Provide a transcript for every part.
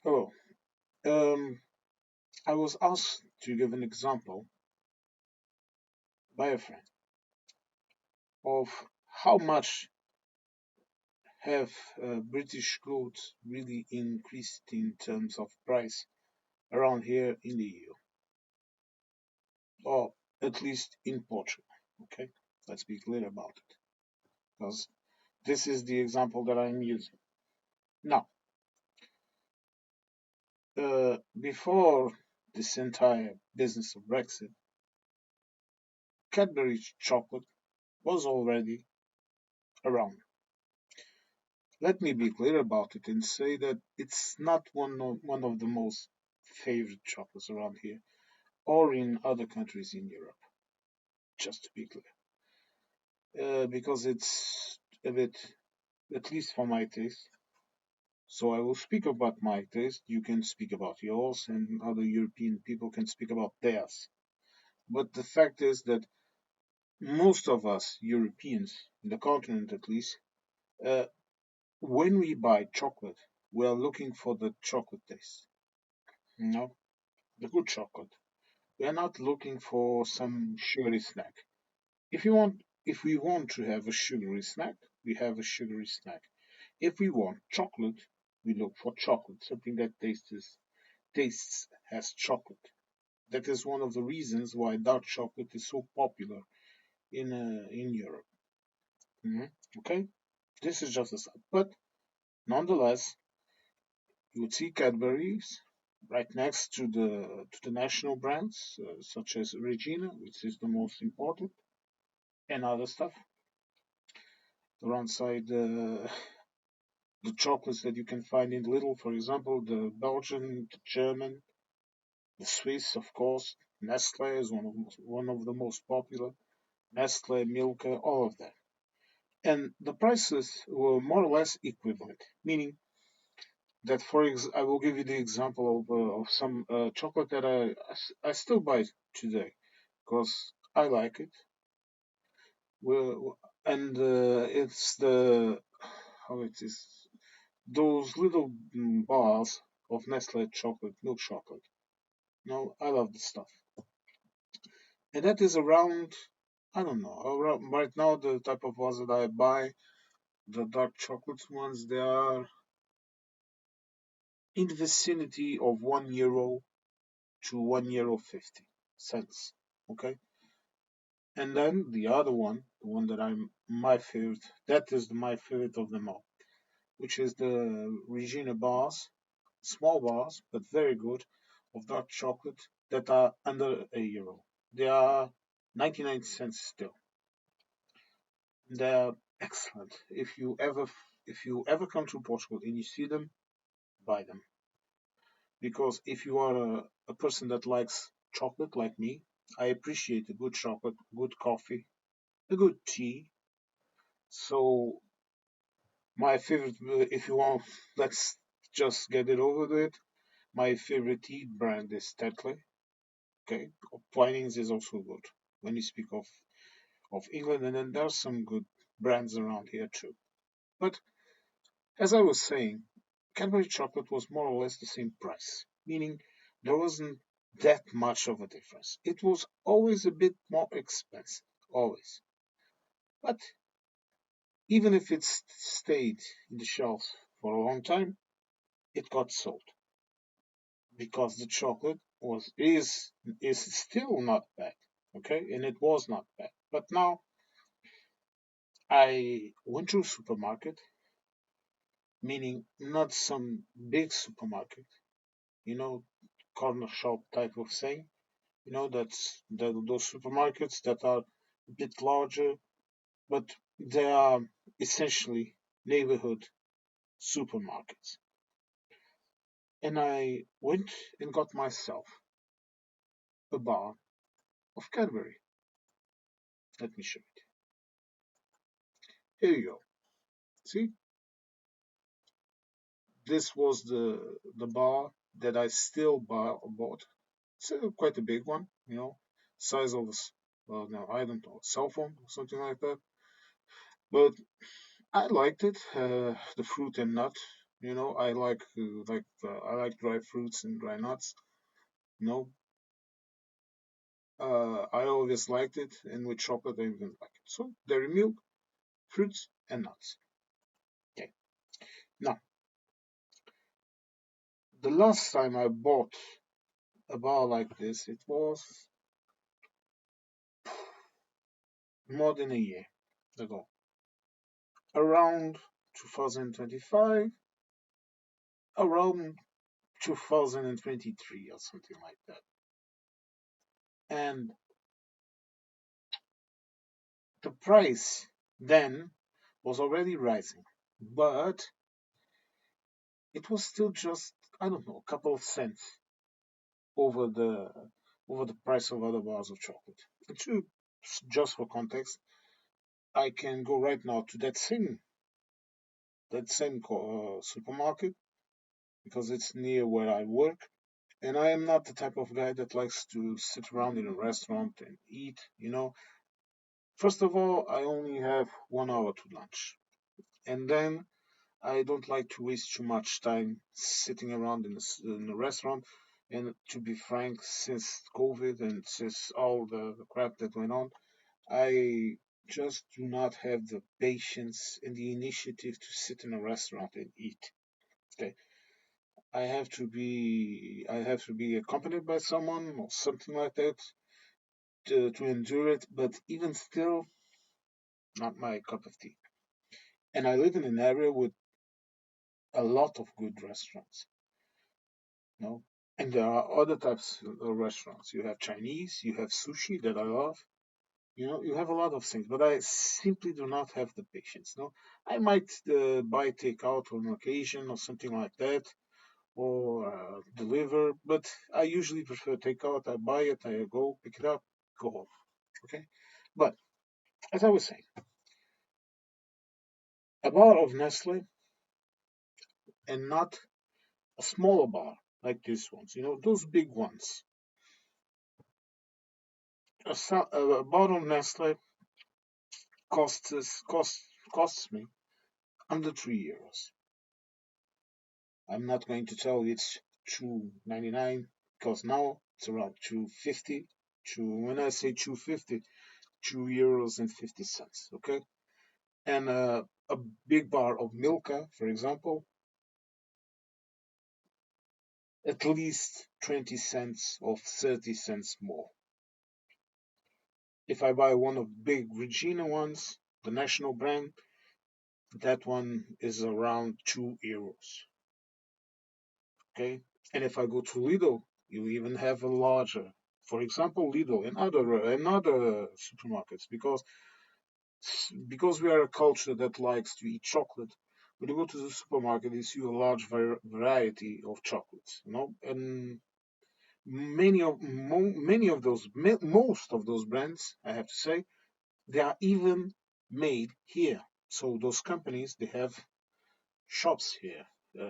Oh, um, I was asked to give an example by a friend of how much have British goods really increased in terms of price around here in the EU, or at least in Portugal. Okay, let's be clear about it, because this is the example that I'm using. Now, before this entire business of Brexit, Cadbury chocolate was already around. Let me be clear about it and say that it's not one of the most favorite chocolates around here or in other countries in Europe, just to be clear. Because it's a bit, at least for my taste. So I will speak about my taste, you can speak about yours, and other European people can speak about theirs. But the fact is that most of us Europeans, in the continent at least, uh, when we buy chocolate, we are looking for the chocolate taste. You know, the good chocolate. We are not looking for some sugary snack. If we want to have a sugary snack, we have a sugary snack. If we want chocolate, we look for chocolate, something that tastes as chocolate. That is one of the reasons why dark chocolate is so popular in Europe. Mhm. Okay, this is just a side, but nonetheless, you would see Cadbury's right next to the national brands such as Regina, which is the most important, and other stuff alongside the chocolates that you can find in Lidl, for example, the Belgian, the German, the Swiss, of course. Nestle is one of the most popular. Nestle, Milka, all of that. And the prices were more or less equivalent, meaning that I will give you the example of some chocolate that I still buy today because I like it. Well, and it's the how it is those little bars of Nestle chocolate, milk chocolate. No, I love this stuff, and that is around. I don't know. Around, right now, the type of ones that I buy, the dark chocolate ones, they are in the vicinity of €1 to €1.50. Okay, and then the other one, the one that I'm my favorite, that is my favorite of them all, which is the Regina bars, small bars, but very good, of dark chocolate that are under €1. They are 99 cents still. They're excellent. If you ever come to Portugal and you see them, buy them. Because if you are a person that likes chocolate like me, I appreciate a good chocolate, good coffee, a good tea. So my favorite, if you want, let's just get it over with. My favorite tea brand is Tetley. Okay, Twinings is also good when you speak of England, and then there's some good brands around here too. But as I was saying, Cadbury chocolate was more or less the same price, meaning there wasn't that much of a difference. It was always a bit more expensive, always. But even if it stayed in the shelves for a long time, it got sold because the chocolate is still not bad, okay, and it was not bad. But now I went to a supermarket, meaning not some big supermarket, you know, corner shop type of thing. Those supermarkets that are a bit larger, but they are essentially neighborhood supermarkets. And I went and got myself a bar of Cadbury. Let me show it. Here you go. See, this was the bar that I still bought. It's quite a big one, size of well, no, I don't know, a cell phone or something like that. But I liked it, the fruit and nut. I like dry fruits and dry nuts. You know, I always liked it, and with chocolate I even like it. So dairy milk, fruits, and nuts. Okay. Now, the last time I bought a bar like this, it was more than a year ago, around 2025, around 2023 or something like that. And the price then was already rising, but it was still just, I don't know, a couple of cents over the over the price of other bars of chocolate. And just for context, I can go right now to that same supermarket because it's near where I work. And I am not the type of guy that likes to sit around in a restaurant and eat. First of all, I only have 1 hour to lunch, and then I don't like to waste too much time sitting around in a restaurant. And to be frank, since COVID and since all the crap that went on, I just do not have the patience and the initiative to sit in a restaurant and eat. Okay, I have to be accompanied by someone or something like that to endure it. But even still, not my cup of tea. And I live in an area with a lot of good restaurants. You know, and there are other types of restaurants. You have Chinese, you have sushi that I love. You have a lot of things, but I simply do not have the patience. No, I might buy takeout on occasion or something like that, or deliver, but I usually prefer takeout. I buy it, I go pick it up, go home. Okay, but as I was saying, a bar of Nestle and not a smaller bar like these ones. Those big ones. A bar of Nestle costs me under €3. I'm not going to tell you it's 2.99 because now it's around 2.50. When I say 2.50, €2.50. Okay, and a big bar of Milka, for example, at least 20 cents or 30 cents more. If I buy one of big Regina ones, the national brand, that one is around €2. Okay, and if I go to Lidl, you even have a larger. For example, Lidl and other supermarkets, because we are a culture that likes to eat chocolate. When you go to the supermarket, you see a large variety of chocolates, and many of those, most of those brands, I have to say, they are even made here. So those companies, they have shops here,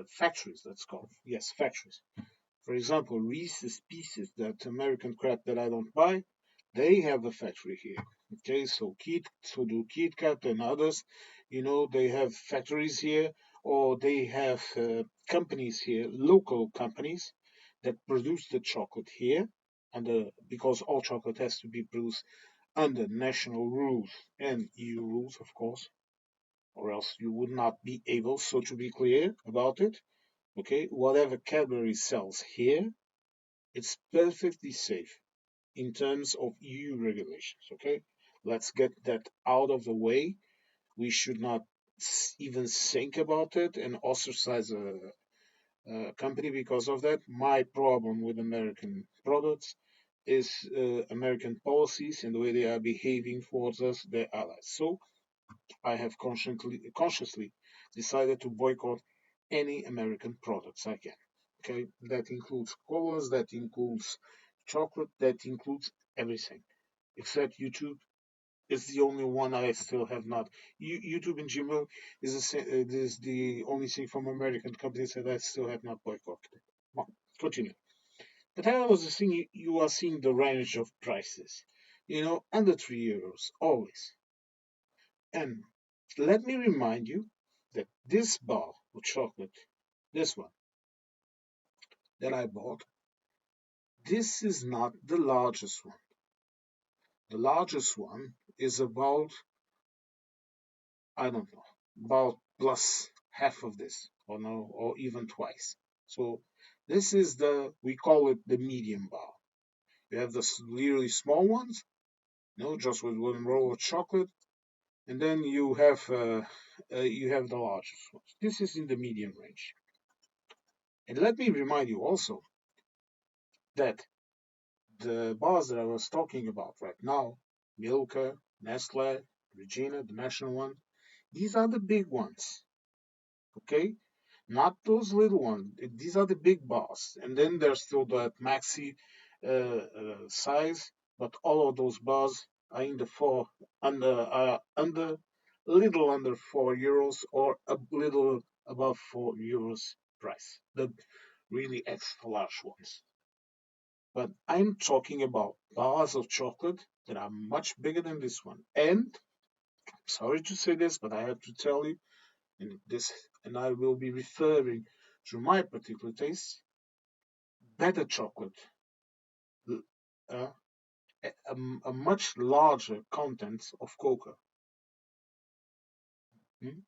factories. Let's call it. Yes, factories. For example, Reese's Pieces, that American crap that I don't buy, they have a factory here. Okay, so do Kit Kat and others. They have factories here, or they have companies here, local companies that produce the chocolate here, and because all chocolate has to be produced under national rules and EU rules, of course, or else you would not be able. So to be clear about it, okay, whatever Cadbury sells here, it's perfectly safe in terms of EU regulations. Okay, let's get that out of the way. We should not even think about it and ostracize a company because of that. My problem with American products is American policies and the way they are behaving towards us, their allies. So I have consciously decided to boycott any American products I can. Okay, that includes colas, that includes chocolate, that includes everything except YouTube. It's the only one I still have not. YouTube and Gmail is the only thing from American companies that I still have not boycotted. Well, continue. But I was seeing you are seeing the range of prices. Under €3 always. And let me remind you that this bar of chocolate This one that I bought, this is not the largest one. The largest one is about, I don't know, about plus half of this, or no, or even twice. So this is we call it the medium bar. You have the really small ones, just with one roll of chocolate, and then you have the largest ones. This is in the medium range. And let me remind you also that the bars that I was talking about right now, Milka, Nestle, Regina, the national one, these are the big ones, okay? Not those little ones. These are the big bars. And then there's still that maxi size, but all of those bars are in the under a little under €4 or a little above €4 price. The really extra large ones. But I'm talking about bars of chocolate that are much bigger than this one. And sorry to say this, but I have to tell you, and I will be referring to my particular taste, better chocolate, uh, a much larger content of cocoa. Hmm?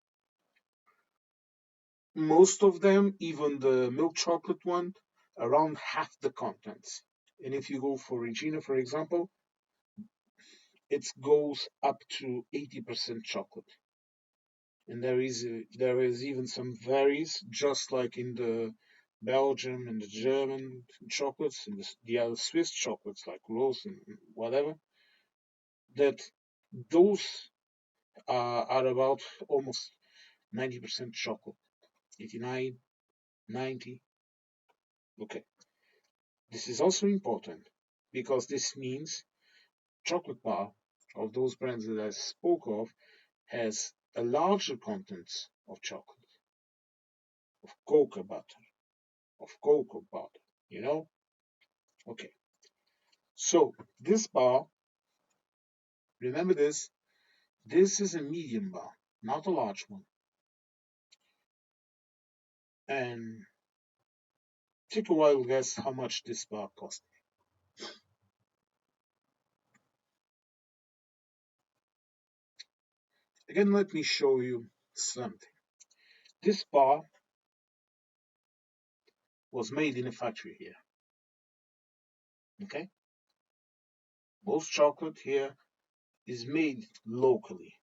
Most of them, even the milk chocolate one, around half the contents. And if you go for Regina, for example, it goes up to 80% chocolate. And there is even some varies, just like in the Belgium and the German chocolates and the other Swiss chocolates like Rose and whatever, that those are about almost 90% chocolate, 89, 90. Okay, this is also important because this means chocolate bar of those brands that I spoke of has a larger content of chocolate, of cocoa butter, you know? Okay, so this bar, remember this is a medium bar, not a large one. And take a wild guess how much this bar cost. Again, let me show you something. This bar was made in a factory here. Okay? Most chocolate here is made locally.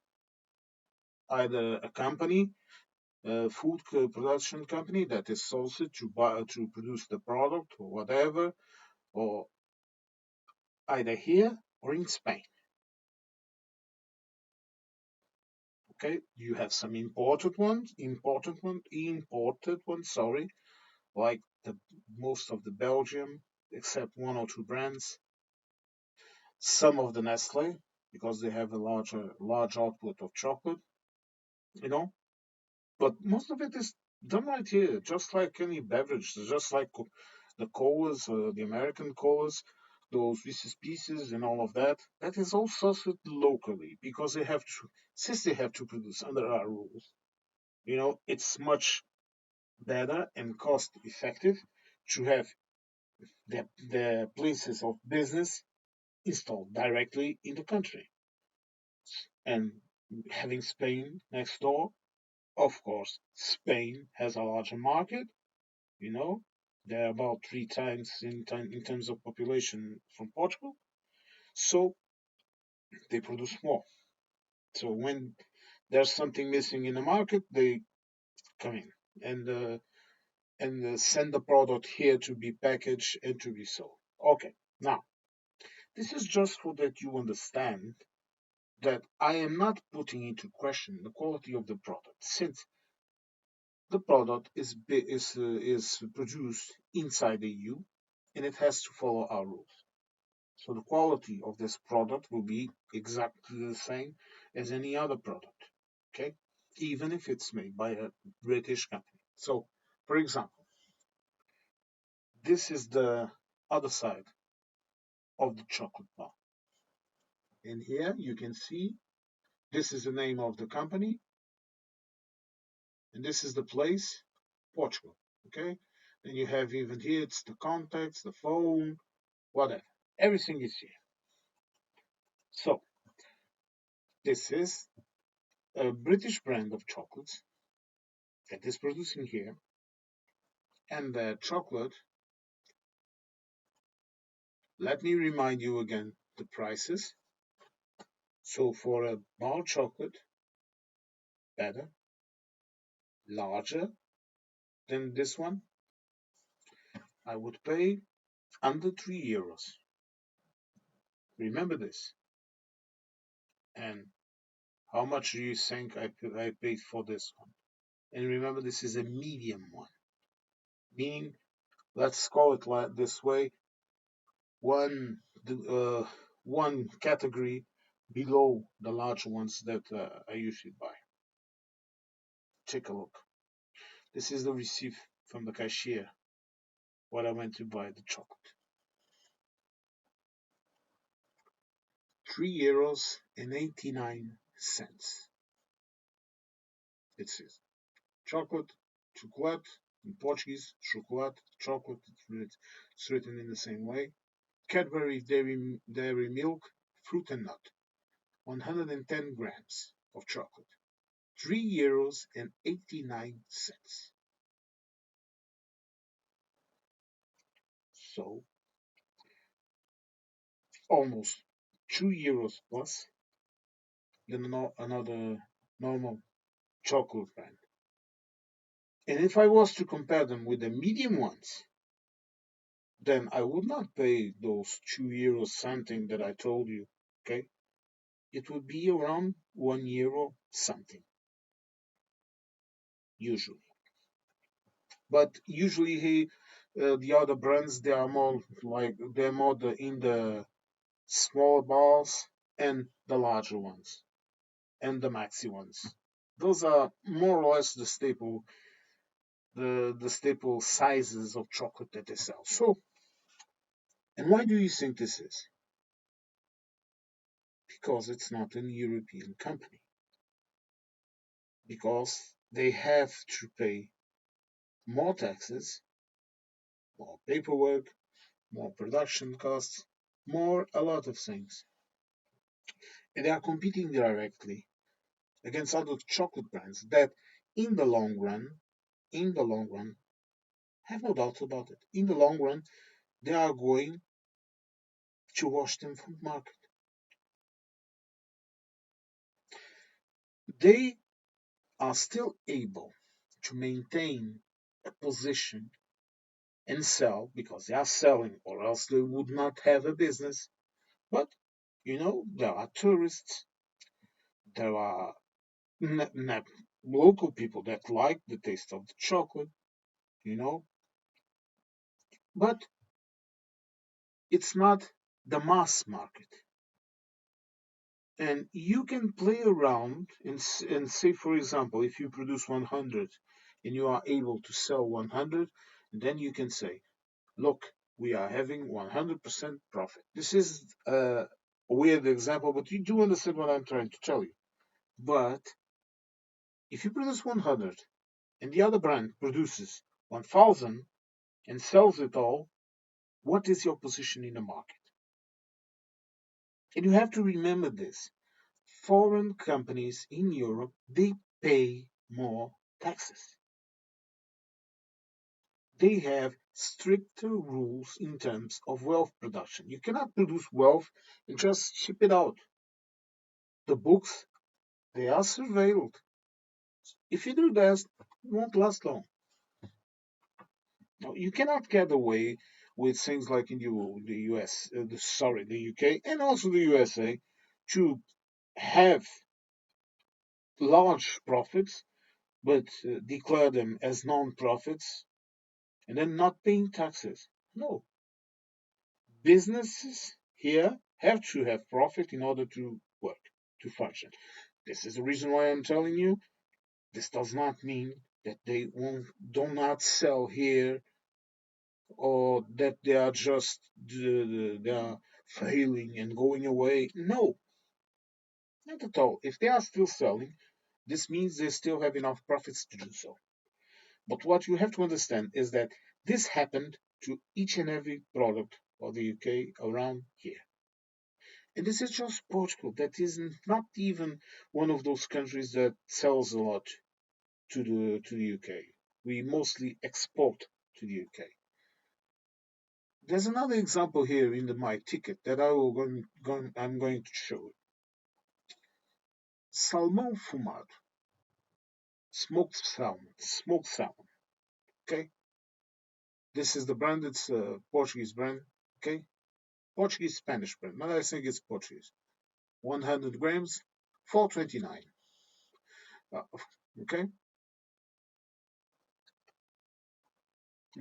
Either a company, a food production company that is sourced to produce the product or whatever, or either here or in Spain. Okay, you have some imported ones, sorry, like the most of the Belgium, except one or two brands. Some of the Nestle, because they have a large output of chocolate, you know. But most of it is done right here, just like any beverage, just like the colas, the American colas, those Reese's Pieces and all of that. That is all sourced locally because since they have to produce under our rules. It's much better and cost effective to have the places of business installed directly in the country. And having Spain next door, of course, Spain has a larger market, you know. They're about 3 times in terms of population from Portugal. So they produce more. So when there's something missing in the market, they come in and send the product here to be packaged and to be sold. Okay, now this is just so that you understand that I am not putting into question the quality of the product, since the product is produced inside the EU and it has to follow our rules. So the quality of this product will be exactly the same as any other product, okay? Even if it's made by a British company. So, for example, this is the other side of the chocolate bar. And here you can see this is the name of the company and this is the place, Portugal. Okay? Then you have even here, it's the contacts, the phone, whatever. Everything is here. So, this is a British brand of chocolates that is producing here. And the chocolate, let me remind you again the prices. So, for a bar chocolate, better, larger than this one, I would pay under €3. Remember this. And how much do you think I paid for this one? And remember, this is a medium one, meaning, let's call it like this way, one one category below the large ones that I usually buy. Take a look. This is the receipt from the cashier when I went to buy the chocolate. €3.89. It says chocolate, chocolate in Portuguese, chocolate, chocolate. It's written in the same way. Cadbury dairy milk, fruit and nut, 110 grams of chocolate, €3.89. So almost €2 plus than another normal chocolate brand. And if I was to compare them with the medium ones, then I would not pay those €2 something that I told you. Okay, it would be around €1 something usually. But usually the other brands they are more like they're more in the small bars and the larger ones and the maxi ones. Those are more or less the staple sizes of chocolate that they sell. So, and why do you think this is? Because it's not an European company. Because they have to pay more taxes, more paperwork, more production costs, more a lot of things. And they are competing directly against other chocolate brands that in the long run, in the long run, have no doubt about it. In the long run, they are going to wash them from the market. They are still able to maintain a position and sell because they are selling, or else they would not have a business. But there are tourists, there are local people that like the taste of the chocolate, you know, but it's not the mass market. And you can play around and say, for example, if you produce 100 and you are able to sell 100, then you can say, look, we are having 100% profit. This is a weird example, but you do understand what I'm trying to tell you. But if you produce 100 and the other brand produces 1,000 and sells it all, what is your position in the market? And you have to remember this. Foreign companies in Europe, they pay more taxes. They have stricter rules in terms of wealth production. You cannot produce wealth and just ship it out. The books, they are surveilled. If you do that, it won't last long. Now, you cannot get away with things like in the US, the UK, and also the USA, to have large profits but declare them as non-profits and then not paying taxes. No, businesses here have to have profit in order to work, to function. This is the reason why I'm telling you. This does not mean that they do not sell here or that they are just they are failing and going away. No, not at all. If they are still selling, this means they still have enough profits to do so. But what you have to understand is that this happened to each and every product of the UK around here. And this is just Portugal. That is not even one of those countries that sells a lot to the UK. We mostly export to the UK. There's another example here in my ticket that I'm going to show you. Salmão fumado, smoked salmon. Okay, this is the brand. It's a Portuguese brand. Okay, Portuguese Spanish brand, but I think it's Portuguese. 100 grams, 4.29. Uh, okay,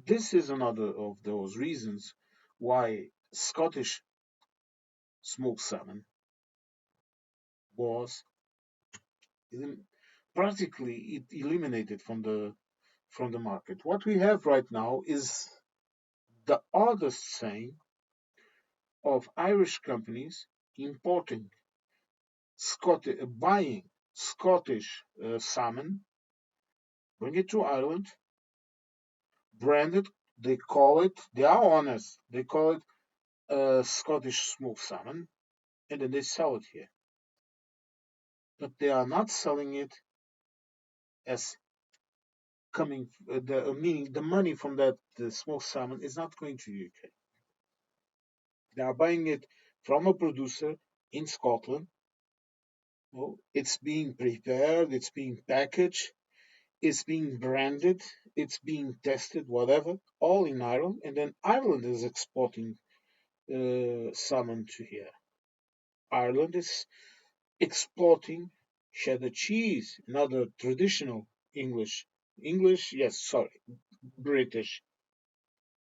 this is another of those reasons why Scottish smoked salmon was practically eliminated from the market. What we have right now is the oddest thing of Irish companies importing buying Scottish salmon, bring it to Ireland, brand it. They are honest. They call it Scottish smoked salmon, and then they sell it here. But they are not selling it as coming, meaning the money from that the smoked salmon is not going to UK. They are buying it from a producer in Scotland. Well, it's being prepared, it's being packaged, it's being branded, it's being tested, whatever, all in Ireland, and then Ireland is exporting salmon to here. Ireland is exporting cheddar cheese, another traditional yes, sorry, British,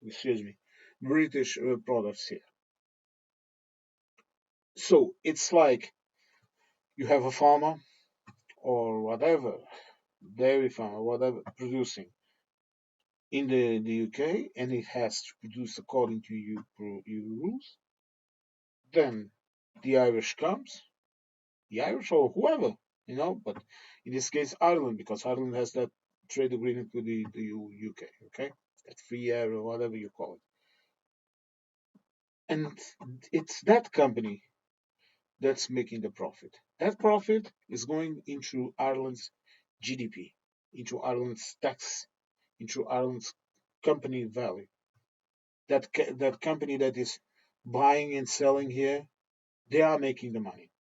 excuse me, British products here. So it's like you have a farmer or whatever, dairy farmer, whatever, producing in the UK, and it has to produce according to EU rules. Then the Irish comes, the Irish or whoever, but in this case Ireland, because Ireland has that trade agreement with the UK, okay, that free area, whatever you call it, and it's that company that's making the profit. That profit is going into Ireland's GDP, into Ireland's tax, into Ireland's company value. That company that is buying and selling here, they are making the money,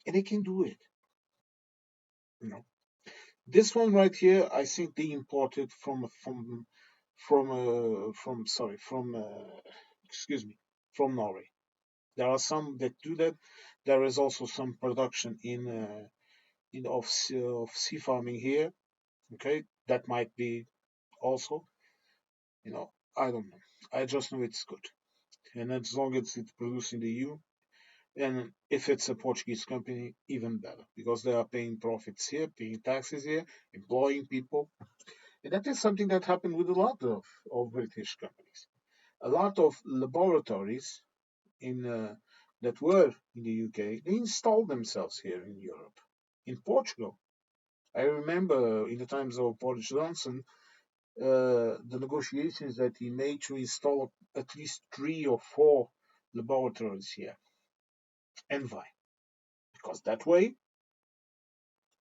and they can do it. You know, this one right here, I think they imported from sorry excuse me, from Norway. There are some that do that. There is also some production of sea farming here. Okay, that might be also. I don't know. I just know it's good, and as long as it's produced in the EU, and if it's a Portuguese company, even better, because they are paying profits here, paying taxes here, employing people. And that is something that happened with a lot of British companies. A lot of laboratories in that were in the UK, they installed themselves here in Europe, in Portugal. I remember in the times of Boris Johnson, the negotiations that he made to install at least 3 or 4 laboratories here. And why? Because that way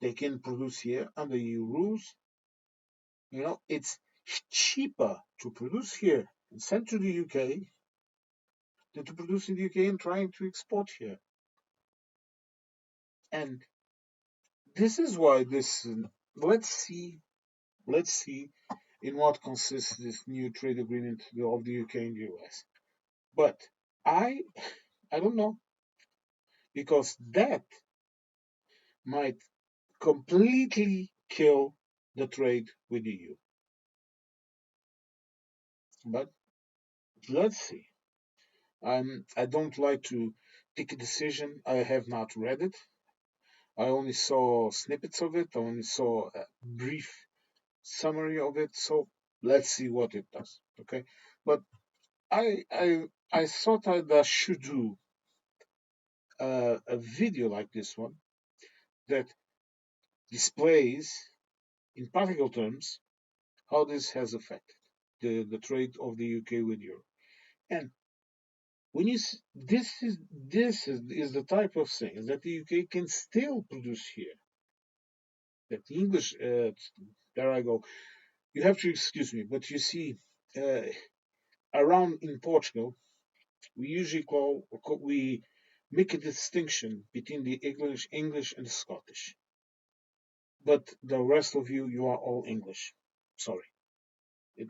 they can produce here under EU rules. It's cheaper to produce here and send to the UK than to produce in the UK and trying to export here. And this is why this. Let's see in what consists this new trade agreement of the UK and the US. But I I don't know, because that might completely kill the trade with the EU. But let's see. I don't like to take a decision. I have not read it. I only saw snippets of it. I only saw a brief summary of it. So let's see what it does. Okay. But I thought I should do a video like this one that displays in practical terms, how this has affected the trade of the UK with Europe. And when this is the type of thing that the UK can still produce here. That the English, there I go. You have to excuse me, but you see, uh, around in Portugal, we usually we make a distinction between the English and the Scottish. But the rest of you, you are all English. Sorry, it,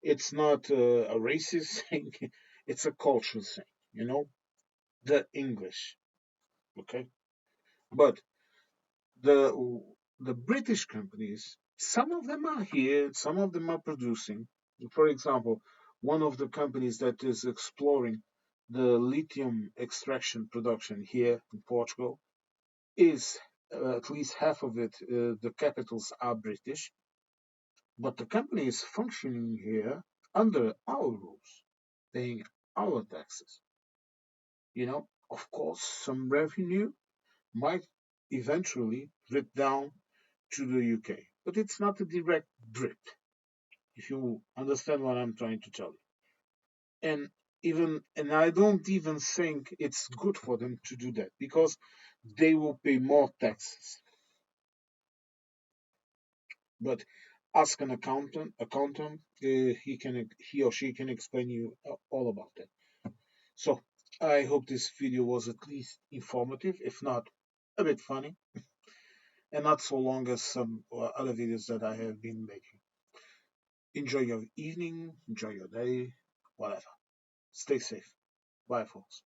it's not a racist thing. It's a cultural thing. You know, the English. Okay, but the the British companies, some of them are here, some of them are producing. For example, one of the companies that is exploring the lithium extraction production here in Portugal is at least half of it, the capitals are British, but the company is functioning here under our rules, paying our taxes. Of course, some revenue might eventually drip down to the UK, but it's not a direct drip, if you understand what I'm trying to tell you. And I don't even think it's good for them to do that because they will pay more taxes. But ask an accountant, he or she can explain you all about that. So I hope this video was at least informative, if not a bit funny, and not so long as some other videos that I have been making. Enjoy your evening, enjoy your day, whatever. Stay safe. Bye, folks.